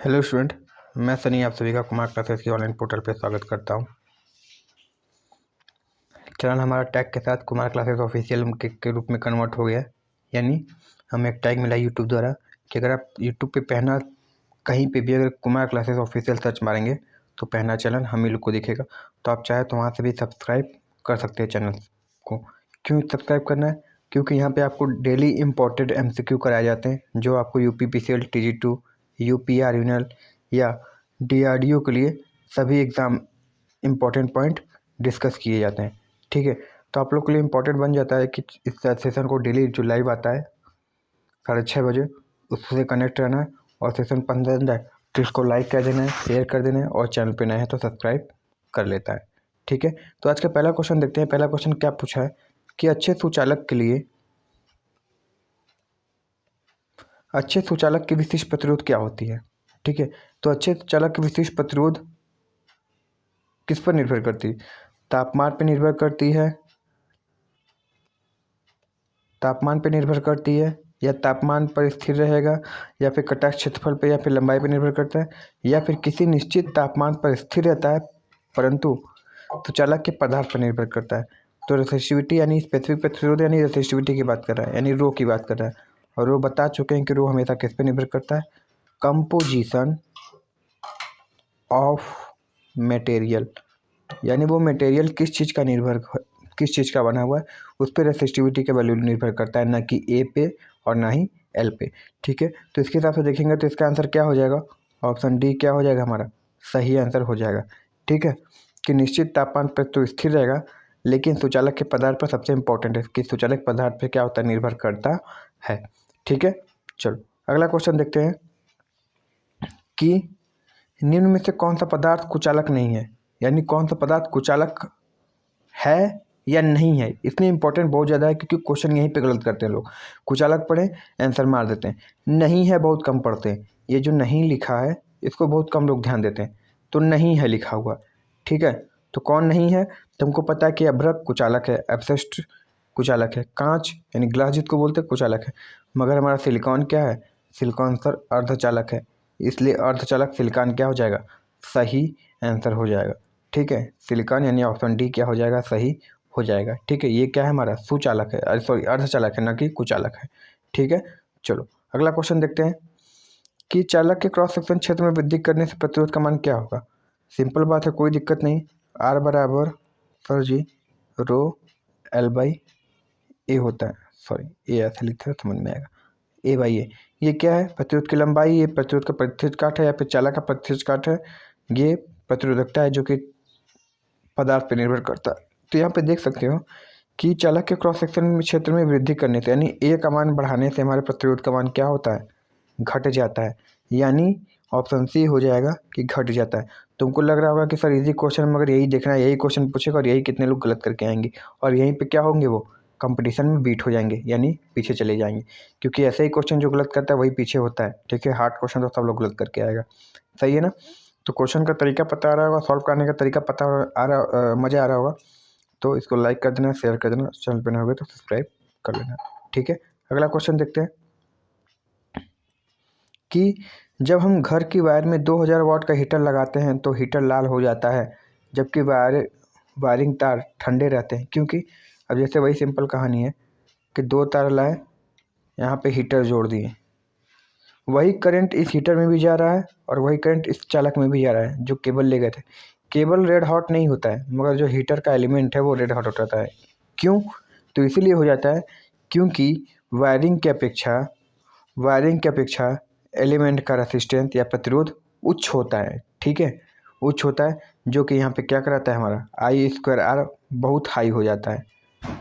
Hello student, मैं सनी आप सभी का कुमार क्लासेस की ऑनलाइन पोर्टल पे स्वागत करता हूँ। चैनल हमारा टैग के साथ कुमार क्लासेस ऑफिशियल के रूप में कन्वर्ट हो गया। यानी हमें एक टैग मिला यूट्यूब द्वारा कि अगर आप यूट्यूब पे पहना कहीं पे भी अगर कुमार क्लासेस ऑफिशियल सर्च मारेंगे तो पहना चैनल हम ही लोग को दिखेगा। तो आप चाहे तो वहाँ से भी सब्सक्राइब कर सकते हैं चैनल को। क्यों सब्सक्राइब करना है? क्योंकि यहाँ पे आपको डेली इम्पोर्टेड MCQ कराए जाते हैं जो आपको UPPCL TG2 UPR यूनियल या DRDO के लिए सभी एग्ज़ाम इम्पोर्टेंट पॉइंट डिस्कस किए जाते हैं। ठीक है, तो आप लोग के लिए इम्पोर्टेंट बन जाता है कि इस सेशन को डेली जो लाइव आता है 6:30 बजे उससे कनेक्ट रहना है और सेशन पसंद है तो इसको लाइक कर देना है, शेयर कर देना है और चैनल पे नए हैं तो सब्सक्राइब कर लेता है। ठीक है, तो आज का पहला क्वेश्चन देखते हैं। पहला क्वेश्चन क्या पूछा है कि अच्छे सुचालक की विशिष्ट प्रतिरोध क्या होती है। ठीक है, तो अच्छे सुचालक की विशिष्ट प्रतिरोध किस पर निर्भर करती है? तापमान पर निर्भर करती है, या तापमान पर स्थिर रहेगा, या फिर कटाक्ष क्षेत्रफल पर, या फिर लंबाई पर निर्भर करता है, या फिर किसी निश्चित तापमान पर स्थिर रहता है परंतु सुचालक के पदार्थ पर निर्भर करता है। तो रेसिस्टिविटी यानी स्पेसिफिक प्रतिरोध यानी रेसिस्टिविटी की बात कर रहा है, यानी रो की बात कर रहा है। और वो बता चुके हैं कि रो हमेशा किस पर निर्भर करता है? कंपोजिशन ऑफ मटेरियल, यानी वो मटेरियल किस चीज़ का बना हुआ है उस पर रेसिस्टिविटी का वैल्यू निर्भर करता है, ना कि ए पे और ना ही एल पे। ठीक है, तो इसके हिसाब से देखेंगे तो इसका आंसर क्या हो जाएगा? ऑप्शन डी क्या हो जाएगा हमारा? सही आंसर हो जाएगा। ठीक है, कि निश्चित तापमान पर तो स्थिर रहेगा लेकिन सुचालक के पदार्थ पर सबसे इंपॉर्टेंट है कि सुचालक पदार्थ पर क्या होता है, निर्भर करता है। ठीक है, चलो अगला क्वेश्चन देखते हैं कि निम्न में से कौन सा पदार्थ कुचालक नहीं है, यानी कौन सा पदार्थ कुचालक है या नहीं है। इसमें इंपॉर्टेंट बहुत ज़्यादा है क्योंकि क्वेश्चन यहीं पे गलत करते हैं लोग। कुचालक पढ़े आंसर मार देते हैं, नहीं है बहुत कम पढ़ते हैं। ये जो नहीं लिखा है इसको बहुत कम लोग ध्यान देते हैं, तो नहीं है लिखा हुआ। ठीक है, तो कौन नहीं है? तुमको पता है कि अभ्रक कुचालक है, एब्सेस्ट कुचालक है, कांच यानी ग्लास जिसको बोलते हैं कुचालक है। मगर हमारा सिलिकॉन क्या है? सिलिकॉन सर अर्धचालक है, इसलिए अर्धचालक सिलिकॉन क्या हो जाएगा? सही आंसर हो जाएगा। ठीक है, सिलिकॉन यानी ऑप्शन डी क्या हो जाएगा? सही हो जाएगा। ठीक है, ये क्या है हमारा? सुचालक है, सॉरी अर्धचालक है, ना कि कुचालक है। ठीक है, चलो अगला क्वेश्चन देखते हैं कि चालक के क्रॉस सेक्शन क्षेत्र में वृद्धि करने से प्रतिरोध का मान क्या होगा। सिंपल बात है, कोई दिक्कत नहीं। आर बराबर sir ji rho L by A होता है, सॉरी ए ऐसे लिखते हैं समझ में आएगा, ए बाई ए। ये क्या है? प्रतिरोध की लंबाई, ये प्रतिरोध का प्रतिरोध काट है या फिर चालक का प्रतिरोध काट है, ये प्रतिरोधकता है जो कि पदार्थ पर निर्भर करता है। तो यहाँ पे देख सकते हो कि चालक के क्रॉस सेक्शन क्षेत्र में वृद्धि करने से यानी ए का मान बढ़ाने से हमारे प्रतिरोध का मान क्या होता है? घट जाता है। यानी ऑप्शन सी हो जाएगा कि घट जाता है। तुमको लग रहा होगा कि सर इजी क्वेश्चन मगर यही देखना है, यही क्वेश्चन पूछेगा और यही कितने लोग गलत करके आएंगे और यहीं पे क्या होंगे, वो कंपटीशन में बीट हो जाएंगे यानी पीछे चले जाएंगे। क्योंकि ऐसे ही क्वेश्चन जो गलत करता है वही पीछे होता है। ठीक है, हार्ड क्वेश्चन तो सब लोग गलत करके आएगा। सही है ना? तो क्वेश्चन का तरीका पता आ रहा होगा, सॉल्व करने का तरीका पता आ रहा, मज़ा आ रहा होगा। तो इसको लाइक कर देना, शेयर कर देना, चैनल पर नए हो गए तो सब्सक्राइब कर लेना। ठीक है, अगला क्वेश्चन देखते हैं कि जब हम घर की वायर में 2000 वाट का हीटर लगाते हैं तो हीटर लाल हो जाता है जबकि वायरिंग तार ठंडे रहते हैं, क्योंकि अब जैसे वही सिंपल कहानी है कि दो तार लाए, यहाँ पे हीटर जोड़ दिए, वही करंट इस हीटर में भी जा रहा है और वही करंट इस चालक में भी जा रहा है जो केबल ले गए थे। केबल रेड हॉट नहीं होता है मगर जो हीटर का एलिमेंट है वो रेड हॉट होता है। क्यों? तो इसीलिए हो जाता है क्योंकि वायरिंग के अपेक्षा एलिमेंट का रेसिस्टेंस या प्रतिरोध उच्च होता है। ठीक है, उच्च होता है जो कि यहाँ पे क्या कराता है, हमारा I²R बहुत हाई हो जाता है।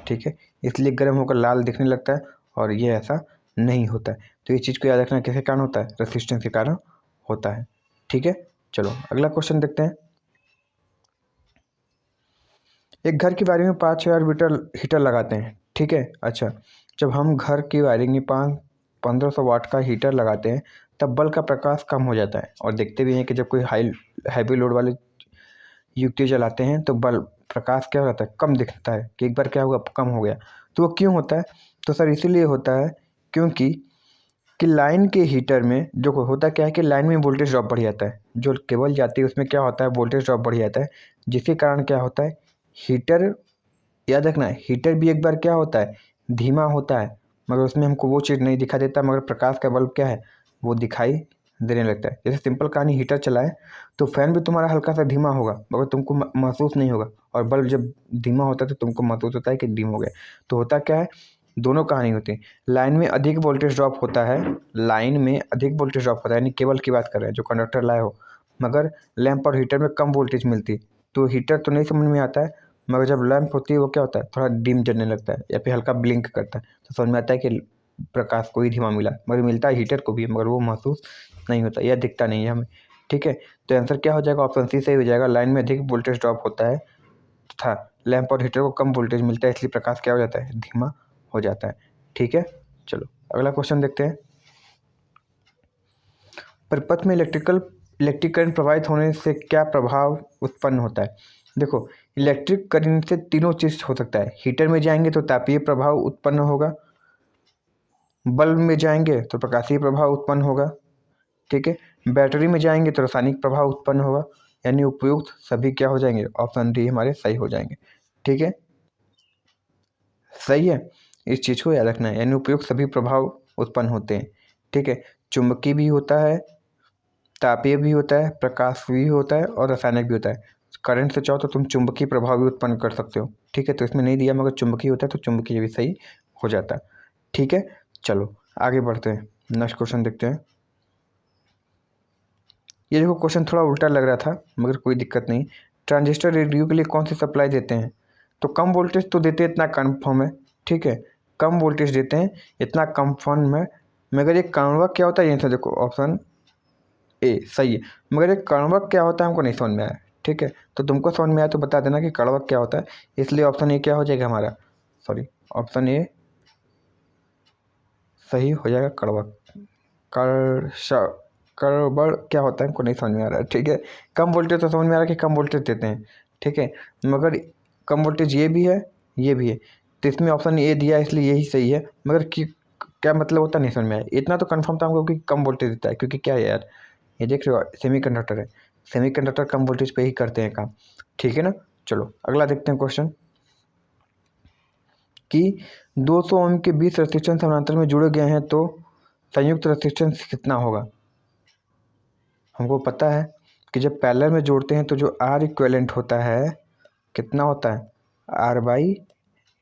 ठीक है, इसलिए गर्म होकर लाल दिखने लगता है और ये ऐसा नहीं होता है। तो इस चीज़ को याद रखना किसके कारण होता है? रेसिस्टेंस के कारण होता है। ठीक है, चलो अगला क्वेश्चन देखते हैं। एक घर की वायरिंग में 5000 मीटर हीटर लगाते हैं। ठीक है, अच्छा जब हम घर की वायरिंग में 1500 वाट का हीटर लगाते हैं तब बल्ब का प्रकाश कम हो जाता है। और देखते भी हैं कि जब कोई हैवी लोड वाले युक्ति चलाते हैं तो बल्ब प्रकाश क्या होता है? कम दिखता है कि एक बार क्या हुआ, कम हो गया। तो वो क्यों होता है? तो सर इसीलिए होता है क्योंकि कि लाइन के हीटर में जो होता क्या है कि लाइन में वोल्टेज ड्रॉप बढ़ जाता है, जो केबल जाती है उसमें क्या होता है, वोल्टेज ड्रॉप बढ़ जाता है, जिसके कारण क्या होता है, हीटर, याद रखना है, हीटर भी एक बार क्या होता है, धीमा होता है, मगर उसमें हमको वो चीज़ नहीं दिखा देता, मगर प्रकाश का बल्ब क्या है, वो दिखाई देने लगता है। जैसे सिंपल कहानी, हीटर चलाए तो फैन भी तुम्हारा हल्का सा धीमा होगा, मगर तुमको महसूस नहीं होगा, और बल्ब जब धीमा होता है तो तुमको महसूस होता है कि धीमा हो गया। तो होता क्या है, दोनों कहानी होती है। लाइन में अधिक वोल्टेज ड्रॉप होता है, लाइन में अधिक वोल्टेज ड्रॉप होता है, यानी केबल की बात कर रहे हैं जो कंडक्टर लाए हो, मगर लैंप और हीटर में कम वोल्टेज मिलती। तो हीटर तो नहीं समझ में आता है, मगर जब लैंप होती है वो क्या होता है, थोड़ा डिम जलने लगता है या फिर हल्का ब्लिंक करता है, तो समझ में आता है कि प्रकाश को ही धीमा मिला, मगर मिलता है हीटर को भी, मगर वो महसूस नहीं होता या दिखता नहीं है हमें। ठीक है, तो आंसर क्या हो जाएगा, ऑप्शन सी सही हो जाएगा। लाइन में अधिक वोल्टेज ड्रॉप होता है तथा लैंप और हीटर को कम वोल्टेज मिलता है, इसलिए प्रकाश क्या हो जाता है, धीमा हो जाता है। ठीक है, चलो अगला क्वेश्चन देखते हैं। परिपथ में इलेक्ट्रिक करंट प्रवाहित होने से क्या प्रभाव उत्पन्न होता है। देखो, इलेक्ट्रिक करंट से तीनों चीज हो सकता है। हीटर में जाएंगे तो तापीय प्रभाव उत्पन्न होगा, बल्ब में जाएंगे तो प्रकाशीय प्रभाव उत्पन्न होगा, ठीक है, बैटरी में जाएंगे तो रासायनिक प्रभाव उत्पन्न होगा, यानी उपयुक्त सभी क्या हो जाएंगे, ऑप्शन डी हमारे सही हो जाएंगे। ठीक है, सही है, इस चीज़ को याद रखना है, यानी उपयुक्त सभी प्रभाव उत्पन्न होते हैं। ठीक है, चुंबकीय भी होता है, तापीय भी होता है, प्रकाश भी होता है और रासायनिक भी होता है। करंट से चाहो तो तुम चुंबकीय प्रभाव भी उत्पन्न कर सकते हो। ठीक है, तो इसमें नहीं दिया, मगर चुंबकीय होता है तो चुंबकीय भी सही हो जाता है। ठीक है, चलो आगे बढ़ते हैं, नेक्स्ट क्वेश्चन देखते हैं। ये देखो क्वेश्चन थोड़ा उल्टा लग रहा था, मगर कोई दिक्कत नहीं। ट्रांजिस्टर रेडियो के लिए कौन सी सप्लाई देते हैं, तो कम वोल्टेज तो देते हैं, इतना कन्फर्म है। ठीक है, कम वोल्टेज देते हैं, इतना कन्फर्म है, मगर ये कन्वर्क क्या होता है, ये तो देखो ऑप्शन ए सही है, मगर ये कड़वक क्या होता है हमको नहीं समझ में आया। ठीक है, तो तुमको समझ में आया तो बता देना कि कड़वक क्या होता है, इसलिए ऑप्शन ए क्या हो जाएगा हमारा, सॉरी ऑप्शन ए सही हो जाएगा, कड़वक। कड़बड़ क्या होता है हमको नहीं समझ में आ रहा है। ठीक है, कम वोल्टेज तो समझ में आ रहा है कि कम वोल्टेज देते हैं, ठीक है, मगर कम वोल्टेज ये भी है, ये भी है, तो इसमें ऑप्शन ए दिया है इसलिए यही सही है, मगर कि क्या मतलब होता नहीं समझ में आया। इतना तो कंफर्म था हमको कि कम वोल्टेज देता है, क्योंकि क्या है यार, ये देख रहे हो सेमीकंडक्टर है, सेमीकंडक्टर कम वोल्टेज पे ही करते हैं काम। ठीक है ना, चलो अगला देखते हैं क्वेश्चन कि 200 ओम के 20 रेजिस्टेंस समानांतर में जुड़े गए हैं तो संयुक्त रेजिस्टेंस कितना होगा। हमको पता है कि जब पैरेलल में जोड़ते हैं तो जो आर इक्विवेलेंट होता है कितना होता है, आर बाई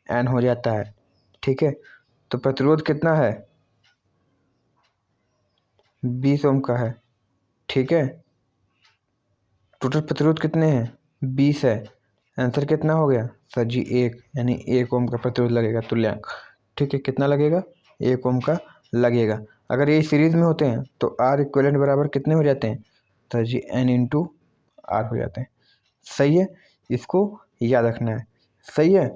एन हो जाता है। ठीक है, तो प्रतिरोध कितना है, 20 ओम का है। ठीक है, टोटल प्रतिरोध कितने हैं, 20 है, आंसर कितना हो गया सर जी, 1, यानी 1 ओम का प्रतिरोध लगेगा तुल्यांक। ठीक है, कितना लगेगा, 1 ओम का लगेगा। अगर ये सीरीज में होते हैं तो आर इक्विवेलेंट बराबर कितने हो जाते हैं sir ji, N into R हो जाते हैं। सही है, इसको याद रखना है। सही है,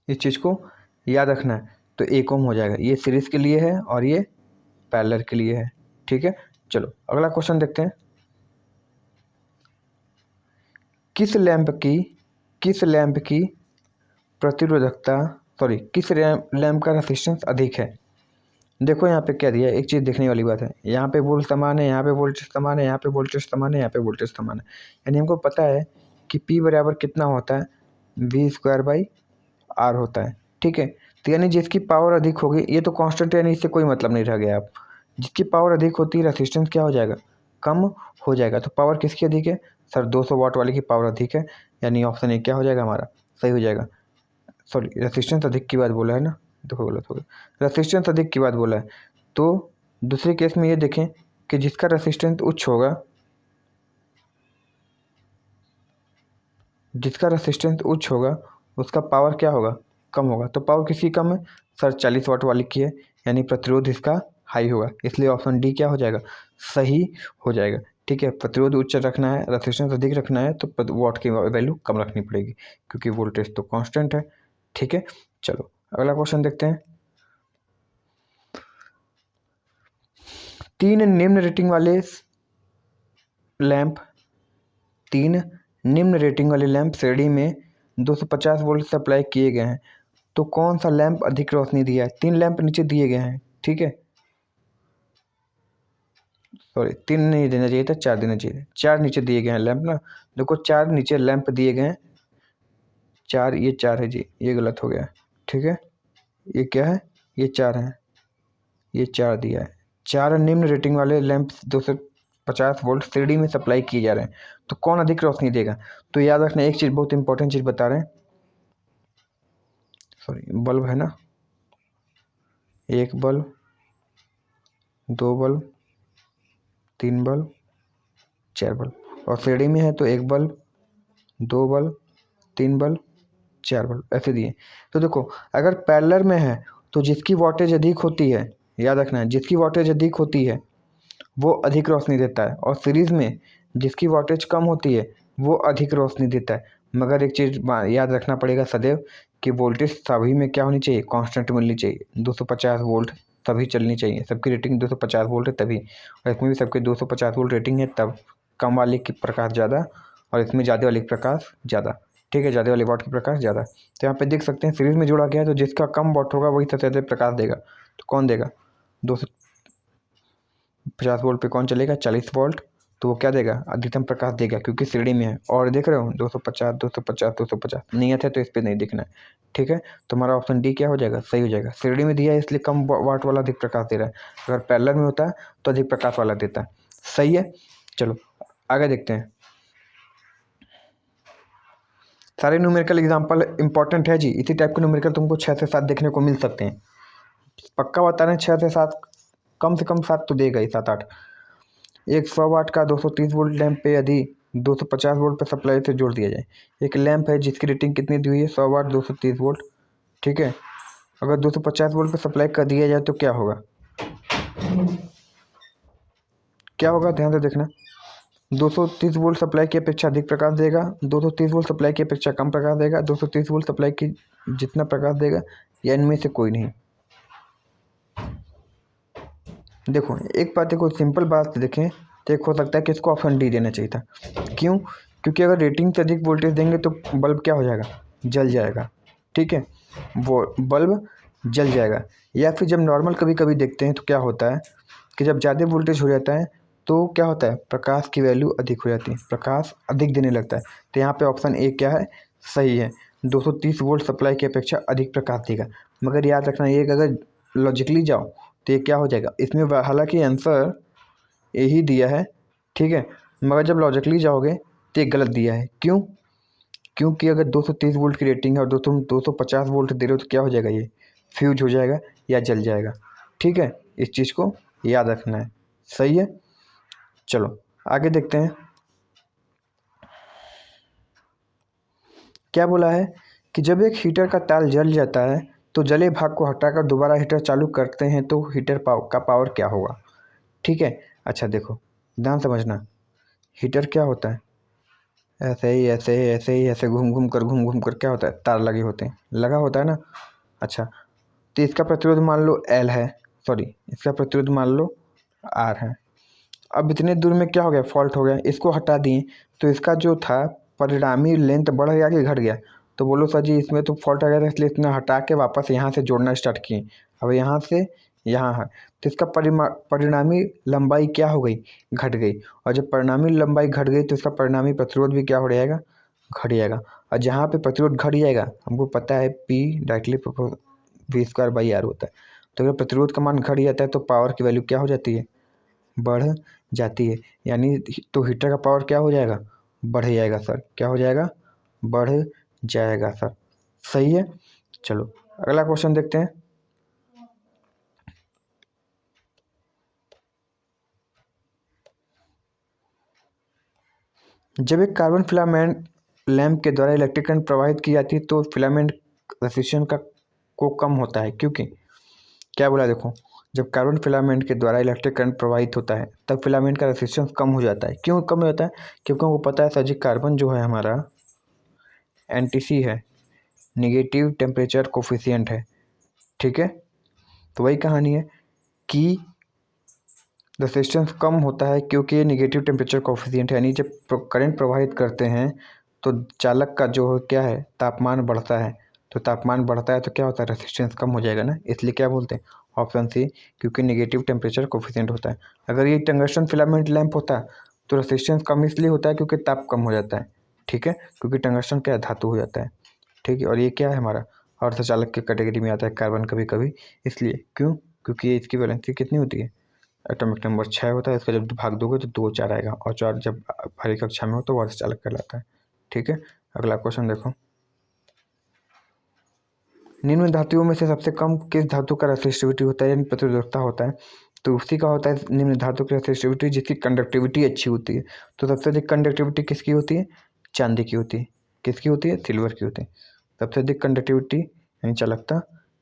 इस चीज़ को याद रखना है। तो 1 ओम हो जाएगा, ये सीरीज के लिए है और ये पैरेलल के लिए है। ठीक है, चलो अगला क्वेश्चन देखते हैं। किस लैंप की प्रतिरोधकता, सॉरी किस लैंप का रेजिस्टेंस अधिक है। देखो यहाँ पे क्या दिया है, एक चीज़ देखने वाली बात है, यहाँ पे वोल्ट समान है, यहाँ पे वोल्टेज समान है, यहाँ पे वोल्टेज समान है, यहाँ पे वोल्टेज समान है, यानी हमको पता है कि P बराबर कितना होता है, V² बाई R होता है। ठीक है, तो यानी जिसकी पावर अधिक होगी, ये तो कांस्टेंट है, यानी इससे कोई मतलब नहीं रह गया। आप जिसकी पावर अधिक होती है रेजिस्टेंस क्या हो जाएगा, कम हो जाएगा। तो पावर किसकी अधिक है सर, 200 वाट वाले की पावर अधिक है, यानी ऑप्शन ए क्या हो जाएगा हमारा, सही हो जाएगा। सॉरी रेजिस्टेंस अधिक की बात बोला है ना, देखो गलत हो गया, रेजिस्टेंस अधिक की बात बोला है। तो दूसरे केस में ये देखें कि जिसका रेजिस्टेंस उच्च होगा, जिसका रेजिस्टेंस उच्च होगा उसका पावर क्या होगा, कम होगा। तो पावर किसकी कम है सर, 40 वाट वाली की है, यानी प्रतिरोध इसका हाई होगा, इसलिए ऑप्शन डी क्या हो जाएगा, सही हो जाएगा। ठीक है, प्रतिरोध उच्च रखना है, रेजिस्टेंस अधिक रखना है, तो वाट की वैल्यू कम रखनी पड़ेगी, क्योंकि वोल्टेज तो कांस्टेंट है। ठीक है, चलो अगला क्वेश्चन देखते हैं। 3 निम्न रेटिंग वाले लैंप 3 निम्न रेटिंग वाले लैंप श्रेणी में 250 वोल्ट सप्लाई किए गए हैं। तो कौन सा लैंप अधिक रोशनी दिया है? 3 लैंप नीचे दिए गए हैं, ठीक है, सॉरी 3 नहीं देना चाहिए था, 4 देना चाहिए था। 4 नीचे दिए गए हैं लैंप ना, देखो 4 नीचे लैंप दिए गए हैं, 4, ये 4 है जी, ये गलत हो गया, ठीक है, ये क्या है, ये 4 है, ये 4 दिया है। 4 निम्न रेटिंग वाले लैंप 250 वोल्ट श्रेणी में सप्लाई किए जा रहे हैं, तो कौन अधिक रोशनी देगा? तो याद रखना एक चीज़, बहुत इंपॉर्टेंट चीज़ बता रहे हैं, सॉरी बल्ब है ना, 1 बल्ब, 2 बल्ब, 3 बल्ब, 4 बल्ब, और श्रेणी में है तो 1 बल्ब, 2 बल्ब, 3 बल्ब, 4 बल्ब, ऐसे दिए। तो देखो अगर पैरेलल में है तो जिसकी वोल्टेज अधिक होती है, याद रखना है, जिसकी वोल्टेज अधिक होती है वो अधिक रोशनी देता है, और सीरीज़ में जिसकी वोल्टेज कम होती है वो अधिक रोशनी देता है। मगर एक चीज़ याद रखना पड़ेगा सदैव कि वोल्टेज सभी में क्या होनी चाहिए, कांस्टेंट मिलनी चाहिए। 250 वोल्ट तभी चलनी चाहिए, सबकी रेटिंग 250 वोल्ट है तभी, और इसमें भी सबके 250 वोल्ट रेटिंग है तब कम वाले की प्रकाश ज़्यादा और इसमें ज़्यादा वाले की प्रकाश ज़्यादा, ठीक है, ज़्यादा वाले वाट की प्रकाश ज़्यादा। तो यहाँ पे देख सकते हैं सीरीज़ में जुड़ा गया है तो जिसका कम वाट होगा वही सबसे ज़्यादा प्रकाश देगा। तो कौन देगा? 250 वोल्ट पे कौन चलेगा? 40 वोल्ट, तो वो क्या देगा? अधिकतम प्रकाश देगा, क्योंकि श्रेणी में है। और देख रहे हो 250 250 250 नियत है तो इस पर नहीं दिखना है, ठीक है। तो हमारा ऑप्शन डी क्या हो जाएगा? सही हो जाएगा। श्रेणी में दिया है इसलिए कम वाट वाला अधिक प्रकाश दे रहा है, अगर पैरेलल में होता है तो अधिक प्रकाश वाला देता है। सही है, चलो आगे देखते हैं। सारे न्यूमेरिकल एग्जाम्पल इंपॉर्टेंट है जी, इसी टाइप के न्यूमेरिकल तुमको 6 से 7 देखने को मिल सकते हैं। पक्का बता रहे हैं 6 से 7, कम से कम 7 तो देगा ही, 7-8। एक 100 वाट का 230 वोल्ट लैंप पे यदि 250 वोल्ट पर सप्लाई से जोड़ दिया जाए, एक लैंप है जिसकी रेटिंग कितनी दी हुई है? 100 वाट 230 वोल्ट, ठीक है। अगर 250 वोल्ट पर सप्लाई कर दिया जाए तो क्या होगा? क्या होगा ध्यान से देखना। 230 वोल्ट सप्लाई की अपेक्षा अधिक प्रकाश देगा, 230 वोल्ट सप्लाई की अपेक्षा कम प्रकाश देगा, 230 वोल्ट सप्लाई की जितना प्रकाश देगा, या इनमें से कोई नहीं। देखो एक बात, देखो सिंपल बात देखें तो एक हो सकता है कि इसको ऑप्शन डी देना चाहिए था। क्यों? क्योंकि अगर रेटिंग से अधिक वोल्टेज देंगे तो बल्ब क्या हो जाएगा? जल जाएगा, ठीक है, वो बल्ब जल जाएगा। या फिर जब नॉर्मल कभी कभी देखते हैं तो क्या होता है कि जब ज़्यादा वोल्टेज हो जाता है तो क्या होता है? प्रकाश की वैल्यू अधिक हो जाती है, प्रकाश अधिक देने लगता है। तो यहाँ पे ऑप्शन ए क्या है? सही है, 230 वोल्ट सप्लाई की अपेक्षा अधिक प्रकाश देगा। मगर याद रखना ये अगर लॉजिकली जाओ तो ये क्या हो जाएगा? इसमें हालांकि आंसर यही दिया है, ठीक है, मगर जब लॉजिकली जाओगे तो ये गलत दिया है। क्यों? क्योंकि अगर 230 वोल्ट की रेटिंग है और 250 वोल्ट दे रहे हो तो क्या हो जाएगा? ये फ्यूज हो जाएगा या जल जाएगा, ठीक है, इस चीज़ को याद रखना है। सही है, चलो आगे देखते हैं। क्या बोला है कि जब एक हीटर का तार जल जाता है तो जले भाग को हटाकर दोबारा हीटर चालू करते हैं तो हीटर का पावर क्या होगा? ठीक है, अच्छा देखो ध्यान समझना, हीटर क्या होता है? ऐसे ही ऐसे ही ऐसे ही ऐसे घूम घूम कर क्या होता है? तार लगे होते हैं, लगा होता है ना। अच्छा, तो इसका प्रतिरोध मान लो L है, सॉरी इसका प्रतिरोध मान लो R है। अब इतने दूर में क्या हो गया? फॉल्ट हो गया, इसको हटा दिए तो इसका जो था परिणामी लेंथ बढ़ गया कि घट गया? तो बोलो सर जी इसमें तो फॉल्ट आ गया था इसलिए इतना हटा के वापस यहाँ से जोड़ना स्टार्ट किए, अब यहाँ से यहाँ है तो इसका परिणामी लंबाई क्या हो गई? घट गई। और जब परिणामी लंबाई घट गई तो इसका परिणामी प्रतिरोध भी क्या हो जाएगा? घट जाएगा। और जहाँ पे प्रतिरोध घट जाएगा हमको पता है P डायरेक्टली V²/R होता है। तो अगर प्रतिरोध का मान घट जाता है तो पावर की वैल्यू क्या हो जाती है? बढ़ जाती है। यानी तो हीटर का पावर क्या हो जाएगा? बढ़ जाएगा सर। क्या हो जाएगा? बढ़ जाएगा सर। सही है, चलो अगला क्वेश्चन देखते हैं। जब एक कार्बन फिलामेंट लैंप के द्वारा इलेक्ट्रिक करंट प्रवाहित की जाती है तो फिलामेंट रेजिस्टेंस को कम होता है, क्योंकि क्या बोला देखो, जब कार्बन फिलामेंट के द्वारा इलेक्ट्रिक करंट प्रवाहित होता है तब फिलामेंट का रेजिस्टेंस कम हो जाता है। क्यों कम हो जाता है? क्योंकि हमको पता है सर जी कार्बन जो है हमारा NTC है, निगेटिव टेम्परेचर कोफिशिएंट है, ठीक है। तो वही कहानी है कि रेजिस्टेंस कम होता है क्योंकि ये निगेटिव टेम्परेचर कोफिशिएंट है, यानी जब करंट प्रवाहित करते हैं तो चालक का जो क्या है तापमान बढ़ता है, तो तापमान बढ़ता है तो क्या होता है, रेसिस्टेंस कम हो जाएगा ना, इसलिए क्या बोलते हैं ऑप्शन सी, क्योंकि नेगेटिव टेम्परेचर कोफिशिएंट होता है। अगर ये टंगस्टन फिलामेंट लैंप होता तो रेसिस्टेंस कम इसलिए होता है क्योंकि ताप कम हो जाता है, ठीक है, क्योंकि टंगस्टन क्या धातु हो जाता है, ठीक है। और ये क्या है हमारा अर्धचालक की कैटेगरी में आता है कार्बन कभी कभी, इसलिए क्यों, क्योंकि ये इसकी वैलेंसी कितनी होती है, एटॉमिक नंबर 6 होता है, इसका जब भाग दोगे तो 2 4 आएगा, और 4 जब भारी कक्षा में हो तो अर्धचालक कहलाता है, ठीक है। अगला क्वेश्चन देखो, निम्न धातुओं में से सबसे कम किस धातु का रेसिस्टिविटी होता है यानी प्रतिरोधकता होता है, तो उसी का होता है निम्न धातु की रेसिस्टिविटी जिसकी कंडक्टिविटी अच्छी होती है। तो सबसे अधिक कंडक्टिविटी किसकी होती है, चांदी की होती है। किसकी होती है, सिल्वर की होती है। सबसे अधिक कंडक्टिविटी यानी चालकता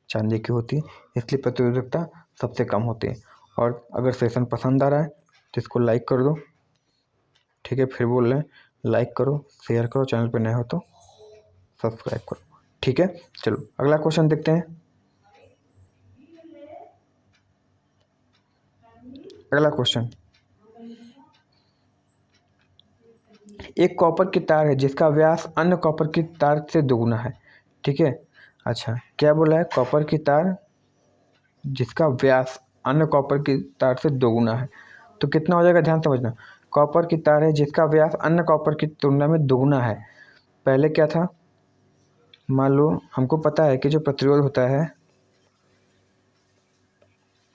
चांदी की होती है, इसलिए प्रतिरोधकता सबसे कम होती है। और अगर सेशन पसंद आ रहा है तो इसको लाइक कर दो, ठीक है, फिर बोल रहे हैं लाइक करो, शेयर करो, चैनल पर नए हो तो सब्सक्राइब करो, ठीक है। चलो अगला क्वेश्चन देखते हैं। अगला क्वेश्चन, एक कॉपर की तार है जिसका व्यास अन्य कॉपर की तार से दोगुना है, ठीक है। अच्छा क्या बोला है, कॉपर की तार जिसका व्यास अन्य कॉपर की तार से दोगुना है, तो कितना हो जाएगा, ध्यान समझना। कॉपर की तार है जिसका व्यास अन्य कॉपर की तुलना में दोगुना है। पहले क्या था, मान लो हमको पता है कि जो प्रतिरोध होता है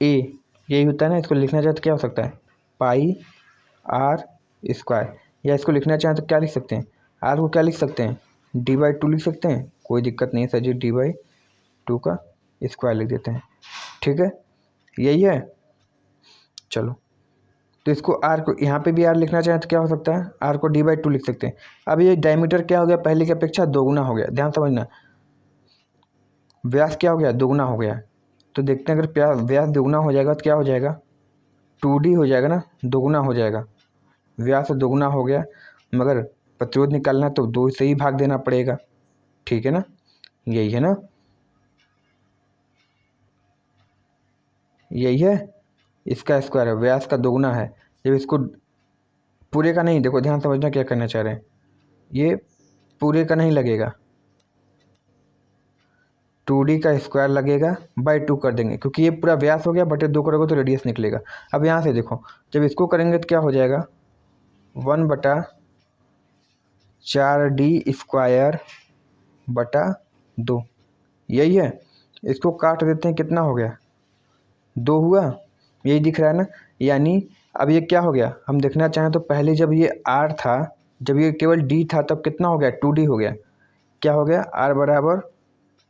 ए, यही होता है ना, इसको लिखना चाहे तो क्या हो सकता है, पाई आर स्क्वायर, या इसको लिखना चाहें तो क्या लिख सकते हैं, आर को क्या लिख सकते हैं, d/2 लिख सकते हैं, कोई दिक्कत नहीं है सर जी, d/2 का स्क्वायर लिख देते हैं, ठीक है, यही है। चलो तो इसको आर को यहाँ पे भी आर लिखना चाहें तो क्या हो सकता है, आर को d/2 लिख सकते हैं। अब ये डायमीटर क्या हो गया, पहले की अपेक्षा दोगुना हो गया, ध्यान समझना, व्यास क्या हो गया, दोगुना हो गया। तो देखते हैं अगर व्यास दोगुना हो जाएगा तो क्या हो जाएगा, 2d हो जाएगा ना, दोगुना हो जाएगा, व्यास दोगुना हो गया, मगर प्रतिरोध निकालना तो 2 से ही भाग देना पड़ेगा, ठीक है ना, यही है ना, यही है, इसका स्क्वायर है, व्यास का दोगुना है। जब इसको पूरे का नहीं, देखो ध्यान समझना क्या करना चाह रहे हैं, ये पूरे का नहीं लगेगा, 2d का स्क्वायर लगेगा, /2 कर देंगे, क्योंकि ये पूरा व्यास हो गया, बटे 2 करोगे तो रेडियस निकलेगा। अब यहाँ से देखो जब इसको करेंगे तो क्या हो जाएगा, 1/4d² बटा 2, यही है। इसको काट देते हैं, कितना हो गया, 2 हुआ, यही दिख रहा है ना। यानी अब ये क्या हो गया, हम देखना चाहें तो पहले जब ये r था, जब ये केवल d था तब कितना हो गया, 2d हो गया, क्या हो गया, r बराबर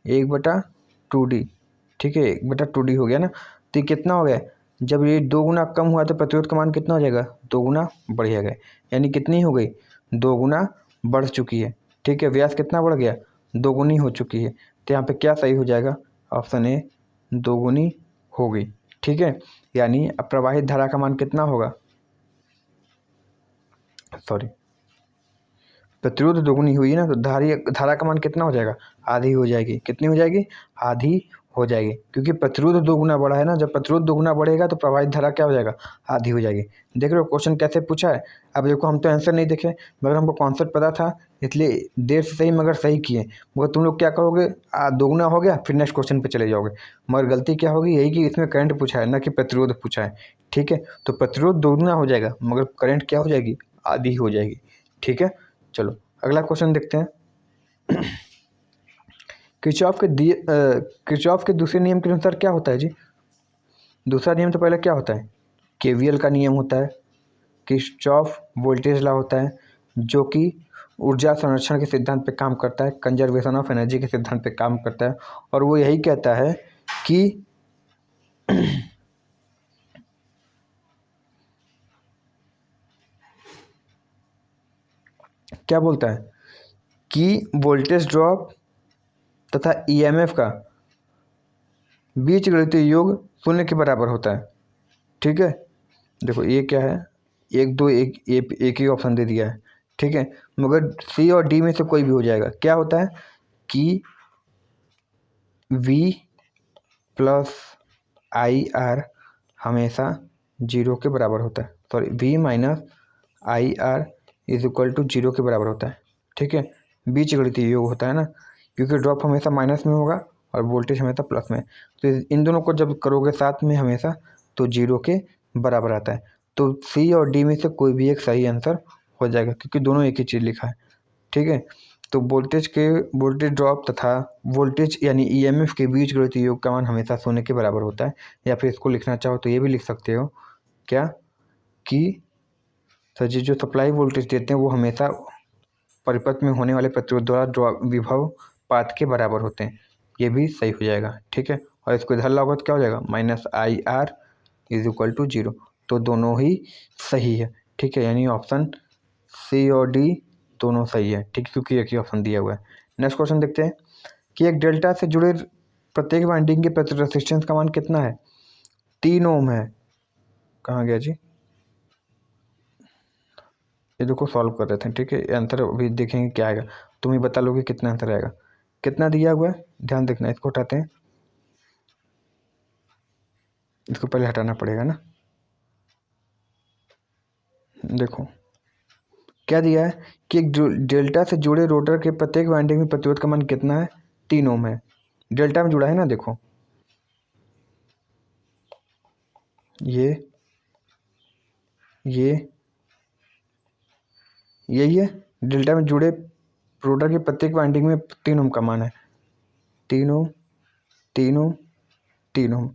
1/2d, ठीक है, 1/2d हो गया ना। तो ये कितना हो गया, जब ये 2 गुना कम हुआ तो प्रतिरोध का मान कितना हो जाएगा, 2 गुना बढ़ जाएगा, यानी कितनी हो गई, 2 गुना बढ़ चुकी है, ठीक है। व्यास कितना बढ़ गया, 2 गुनी हो चुकी है। तो यहाँ पे क्या सही हो जाएगा, ऑप्शन ए 2 गुनी हो गई, ठीक है। यानी अब प्रवाहित धारा का मान कितना होगा, सॉरी, प्रतिरोध दोगुनी हुई है ना, तो धारा का मान कितना हो जाएगा, आधी हो जाएगी, कितनी हो जाएगी, आधी हो जाएगी, क्योंकि प्रतिरोध 2 गुना बढ़ा है ना। जब प्रतिरोध 2 गुना बढ़ेगा तो प्रवाहित धारा क्या हो जाएगा, आधी हो जाएगी। देख रहे हो क्वेश्चन कैसे पूछा है। अब देखो हम तो आंसर नहीं देखे, मगर हमको कॉन्सेप्ट पता था, इसलिए देर से सही मगर सही किए। मगर तुम लोग क्या करोगे, 2 गुना हो गया फिर नेक्स्ट क्वेश्चन पर चले जाओगे, मगर गलती क्या होगी, यही कि इसमें करंट पूछा है ना कि प्रतिरोध पूछा है, ठीक है। तो प्रतिरोध 2 गुना हो जाएगा मगर करंट क्या हो जाएगी, आधी हो जाएगी, ठीक है। चलो अगला क्वेश्चन देखते हैं। किरचॉफ के दूसरे नियम के अनुसार क्या होता है जी, दूसरा नियम तो पहले क्या होता है, केवीएल का नियम होता है, किरचॉफ वोल्टेज लॉ होता है, जो कि ऊर्जा संरक्षण के सिद्धांत पे काम करता है, कंजर्वेशन ऑफ एनर्जी के सिद्धांत पे काम करता है। और वो यही कहता है कि क्या बोलता है कि वोल्टेज ड्रॉप तथा ईएमएफ का बीजगणितीय योग 0 के बराबर होता है, ठीक है। देखो ये क्या है, 1 2 एक ही ऑप्शन दे दिया है, ठीक है, मगर सी और डी में से कोई भी हो जाएगा। क्या होता है कि V + IR हमेशा 0 के बराबर होता है, सॉरी V - IR = 0 के बराबर होता है, ठीक है, बीजगणितीय योग होता है ना। क्योंकि ड्रॉप हमेशा माइनस में होगा और वोल्टेज हमेशा प्लस में। तो इन दोनों को जब करोगे साथ में हमेशा तो 0 के बराबर आता है। तो सी और डी में से कोई भी एक सही आंसर हो जाएगा, क्योंकि दोनों एक ही चीज़ लिखा है। ठीक है, तो वोल्टेज ड्रॉप तथा वोल्टेज यानी ईएमएफ के बीच गणितीय योग का मान हमेशा 0 के बराबर होता है। या फिर इसको लिखना चाहो तो ये भी लिख सकते हो क्या कि सर जी जो सप्लाई वोल्टेज देते हैं वो हमेशा परिपथ में होने वाले प्रतिरोध द्वारा विभव पात के बराबर होते हैं। ये भी सही हो जाएगा। ठीक है, और इसको इधर लाओगे तो क्या हो जाएगा, -IR = 0। तो दोनों ही सही है। ठीक है, यानी ऑप्शन सी और डी दोनों सही है। ठीक है, क्योंकि एक ही ऑप्शन दिया हुआ है। नेक्स्ट क्वेश्चन देखते हैं कि एक डेल्टा से जुड़े प्रत्येक वाइंडिंग के प्रतिरोध रेजिस्टेंस का मान कितना है। 3 ओम है। कहाँ गया जी, ये देखो सॉल्व कर रहे थे। ठीक है, आंसर अभी देखेंगे क्या आएगा, तुम ही बता लोगे कितना आंसर आएगा। कितना दिया हुआ है ध्यान देखना, इसको हटाते हैं, इसको पहले हटाना पड़ेगा ना। देखो क्या दिया है कि एक डेल्टा से जुड़े रोटर के प्रत्येक वाइंडिंग में प्रतिरोध का मान कितना है, 3 ओम है। डेल्टा में जुड़ा है ना, देखो ये यही है, डेल्टा में जुड़े रोटर के प्रत्येक वाइंडिंग में 3 ओम का मान है। 3 ओम 3 ओम 3 ओम।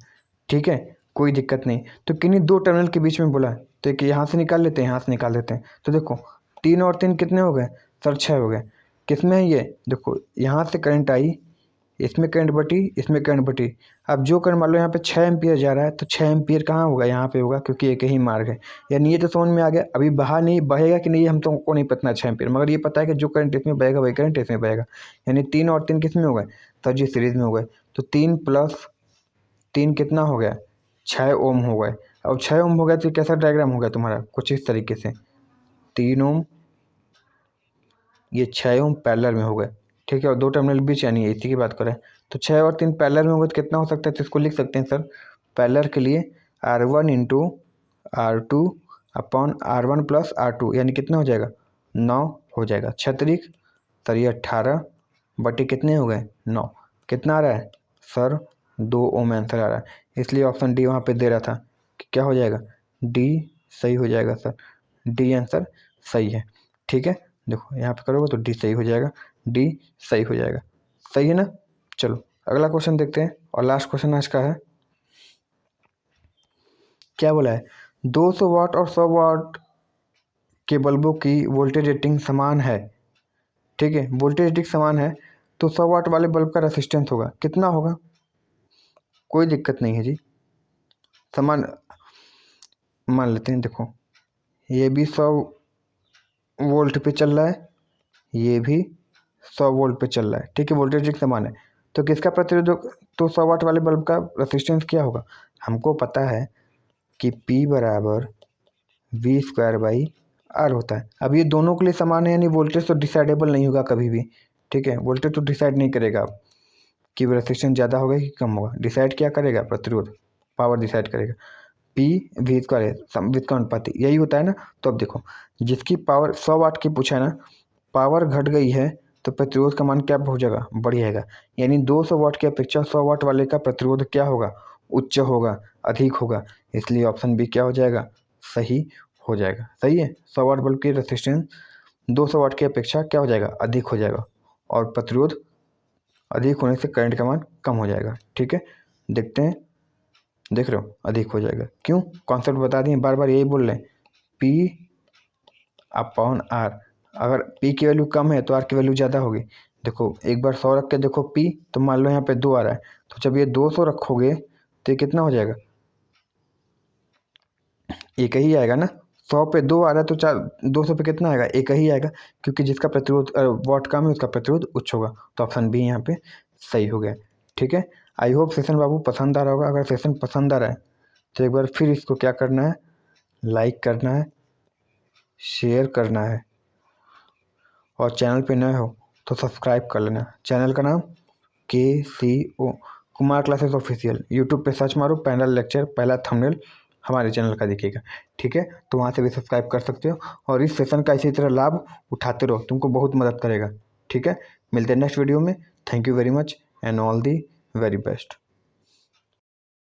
ठीक है, कोई दिक्कत नहीं। तो किन्हीं दो टर्मिनल के बीच में बोला है, तो एक यहाँ से निकाल लेते हैं, यहाँ से निकाल देते हैं। तो देखो 3 और 3 कितने हो गए सर, 6 हो गए। किसमें है ये, देखो यहाँ से करंट आई, इसमें करंट बटी, इसमें करंट बटी। अब जो करंट मान लो यहाँ पे 6 एम्पियर जा रहा है, तो 6 एम्पियर कहाँ होगा, यहाँ पे होगा, क्योंकि एक ही मार्ग है। यानी ये तो समझ में आ गया। अभी बाहर नहीं बहेगा कि नहीं हम तुमको नहीं पता 6 एम्पियर, मगर ये पता है कि जो करंट इसमें बहेगा वही करंट इसमें बहेगा। यानी 3 और 3 किस में हो गए सर जी, सीरीज में हो गए। तो 3 + 3 कितना हो गया, 6 ओम हो गए। अब 6 ओम हो गया तो कैसा डायग्राम हो गया तुम्हारा, कुछ इस तरीके से। 3 ओम, ये 6 ओम पैरेलल में हो गए। ठीक है, और दो टर्मिनल बीच यानी इसी की बात करें तो 6 और 3 पैरेलल में हो गए तो कितना हो सकता है, तो इसको लिख सकते हैं सर, पैरेलल के लिए R1 × R2 upon R1 + R2 यानी कितना हो जाएगा, 9 हो जाएगा। 6 सर ये 18 बटे कितने हो गए, 9। कितना आ रहा है सर, 2 ओम आंसर आ रहा है। इसलिए ऑप्शन डी वहाँ पे दे रहा था कि क्या हो जाएगा, डी सही हो जाएगा सर, डी आंसर सही है। ठीक है, देखो यहाँ पे करोगे तो डी सही हो जाएगा, डी सही हो जाएगा। सही है ना। चलो अगला क्वेश्चन देखते हैं, और लास्ट क्वेश्चन आज का है। क्या बोला है, 200 वाट और 100 वाट के बल्बों की वोल्टेज रेटिंग समान है। ठीक है, वोल्टेज रेटिंग समान है, तो 100 वाट वाले बल्ब का रेसिस्टेंस होगा कितना होगा। कोई दिक्कत नहीं है जी, समान मान लेते हैं। देखो ये भी 100 वोल्ट पे चल रहा है, ये भी 100 वोल्ट पे चल रहा है। ठीक है, वोल्टेज एक समान है, तो किसका प्रतिरोध, तो 100 वाट वाले बल्ब का रेसिस्टेंस क्या होगा। हमको पता है कि P = V² होता है। अब ये दोनों के लिए समान है, यानी वोल्टेज तो डिसाइडेबल नहीं होगा कभी भी। ठीक है, वोल्टेज तो डिसाइड नहीं करेगा अब कि रेसिस्टेंस ज़्यादा होगा कि कम होगा। डिसाइड क्या करेगा, प्रतिरोध, पावर डिसाइड करेगा। P V² है, समवित का अनुपाती यही होता है ना। तो अब देखो जिसकी पावर 100 वाट की पूछा है ना, पावर घट गई है तो प्रतिरोध का मान क्या हो जाएगा, बढ़ जाएगा। यानी 200 वाट की अपेक्षा 100 वाट वाले का प्रतिरोध क्या होगा, उच्च होगा, अधिक होगा। इसलिए ऑप्शन बी क्या हो जाएगा, सही हो जाएगा। सही है, 100 वाट बल्ब की रेसिस्टेंस 200 वाट की अपेक्षा क्या हो जाएगा, अधिक हो जाएगा, और प्रतिरोध अधिक होने से करंट का मान कम हो जाएगा। ठीक है, देखते हैं, देख रहे हो अधिक हो जाएगा। क्यों, कॉन्सेप्ट बता दिए, बार बार यही बोल रहे हैं, P/R। अगर P की वैल्यू कम है तो R की वैल्यू ज़्यादा होगी। देखो एक बार 100 रख के देखो P, तो मान लो यहाँ पे 2 आ रहा है, तो जब ये 200 रखोगे तो ये कितना हो जाएगा, एक ही आएगा ना। 100 पे 2 आ रहा है तो 200 पे कितना आएगा, एक ही आएगा, क्योंकि जिसका प्रतिरोध वाट कम है उसका प्रतिरोध उच्च होगा। तो ऑप्शन बी यहाँ पे सही हो गया। ठीक है, आई होप सेशन बाबू पसंद आ रहा होगा। अगर सेशन पसंद आ रहा है तो एक बार फिर इसको क्या करना है, लाइक करना है, शेयर करना है, और चैनल पे नए हो तो सब्सक्राइब कर लेना। चैनल का नाम KCO Kumar classes official. YouTube पे सर्च मारो, पैनल लेक्चर, पहला थंबनेल हमारे चैनल का दिखेगा। ठीक है, तो वहाँ से भी सब्सक्राइब कर सकते हो, और इस सेशन का इसी तरह लाभ उठाते रहो, तुमको बहुत मदद करेगा। ठीक है, मिलते हैं नेक्स्ट वीडियो में। Thank you very much and all the very best.